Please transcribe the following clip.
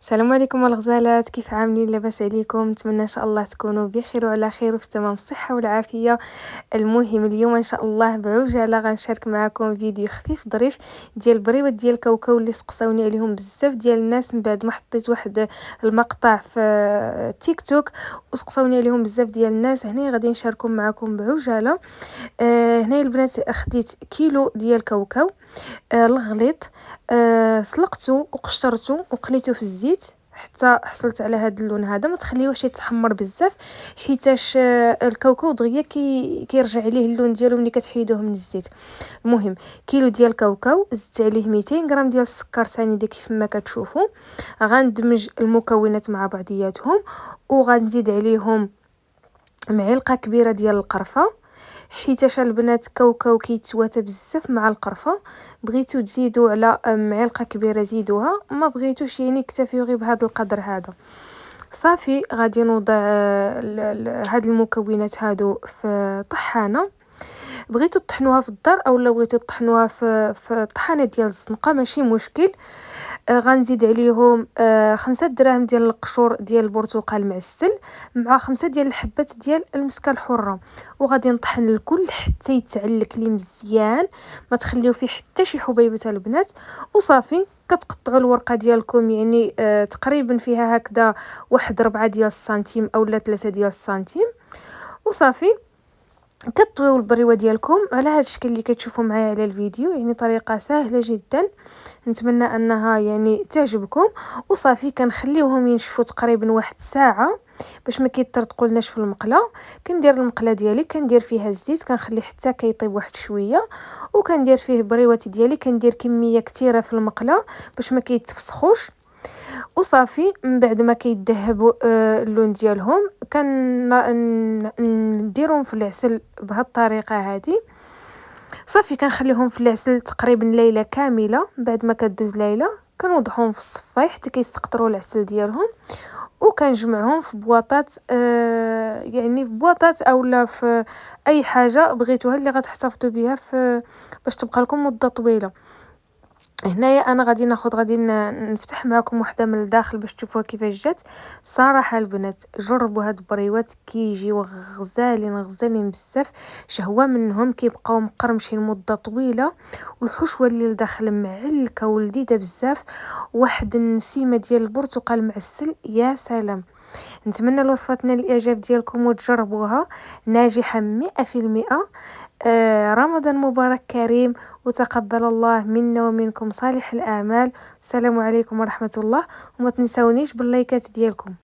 السلام عليكم الغزالات، كيف عاملين؟ لاباس عليكم؟ نتمنى ان شاء الله تكونوا بخير وعلى خير وفي تمام الصحه والعافيه. المهم اليوم ان شاء الله بعجاله غنشارك معكم فيديو خفيف ظريف ديال البريوات ديال كاوكاو اللي سقساوني عليهم بزاف ديال الناس من بعد ما حطيت واحد المقطع في تيك توك، وسقساوني عليهم بزاف ديال الناس. هنا غادي نشاركهم معكم بعجاله. هنا البنات خديت كيلو ديال كاوكاو الغليظ، سلقته وقشرته وقليته في الزيت حتى حصلت على هذا اللون هذا. ما تخليوهش يتحمر بزاف حيتاش الكاوكاو دغيا كيرجع عليه اللون ديالو ملي كتحيدوه من الزيت. المهم كيلو ديال الكاوكاو، زدت عليه 200 غرام ديال السكر سنيده كيف ما كتشوفوا. غندمج المكونات مع بعضياتهم وغنزيد عليهم معلقه كبيره ديال القرفه، حيتاش البنات كاوكاو كيتواتى بزاف مع القرفه. بغيتو تزيدوا على معلقه كبيره زيدوها، ما بغيتوش يعني اكتفيو غير بهذا القدر هذا. صافي غادي نوضع هاد المكونات هادو في طحانه. بغيتو طحنوها في الدار او بغيتو طحنوها في طحانه ديال الزنقه ماشي مشكل. غنزيد عليهم 5 دراهم ديال القشور ديال البرتقال معسل مع 5 ديال الحبات ديال المسكه الحره، وغادي نطحن الكل حتى يتعلك لي مزيان. ما تخليو فيه حتى شي حبيبه البنات. وصافي كتقطعوا الورقه ديالكم يعني تقريبا فيها هكذا واحد 4 ديال السنتيم اولا 3 ديال السنتيم. وصافي كطويو البريوه ديالكم على هذا الشكل اللي كتشوفوا معايا على الفيديو، يعني طريقه سهله جدا. نتمنى انها يعني تعجبكم. وصافي كنخليوهم ينشفوا تقريبا واحد ساعه باش ما كيطرطقولناش في المقله. كندير المقله ديالي كندير فيها الزيت، كنخليه حتى كيطيب واحد شويه، وكندير فيه بريواتي ديالي. كندير كميه كثيره في المقله باش ما كيتفسخوش. وصافي من بعد ما كيذهبوا اللون ديالهم نديرهم في العسل بهذه الطريقه هذه. صافي كنخليهم في العسل تقريبا ليله كامله. بعد ما كدوز ليله كنوضعهم في الصفاي حتى كيستقطروا العسل ديالهم، وكنجمعهم في بواطات، يعني في بواطات اولا في اي حاجه بغيتوها اللي غتحتفظوا بها في باش تبقى لكم مده طويله. هنايا انا غادي نفتح معكم وحده من الداخل باش تشوفوها كيفاش جات. صراحه البنات جربوا هاد البريوات، كيجيو غزالين بزاف. شهوه منهم كيبقاو مقرمشين مده طويله، والحشوه اللي لداخل معلكه ولذيذه بزاف. واحد النسيمه ديال البرتقال معسل، يا سلام. نتمنى الوصفه تنال الاعجاب ديالكم وتجربوها. ناجحه 100%. رمضان مبارك كريم، وتقبل الله منا ومنكم صالح الأعمال. السلام عليكم ورحمة الله، وما تنسونيش باللايكات ديالكم.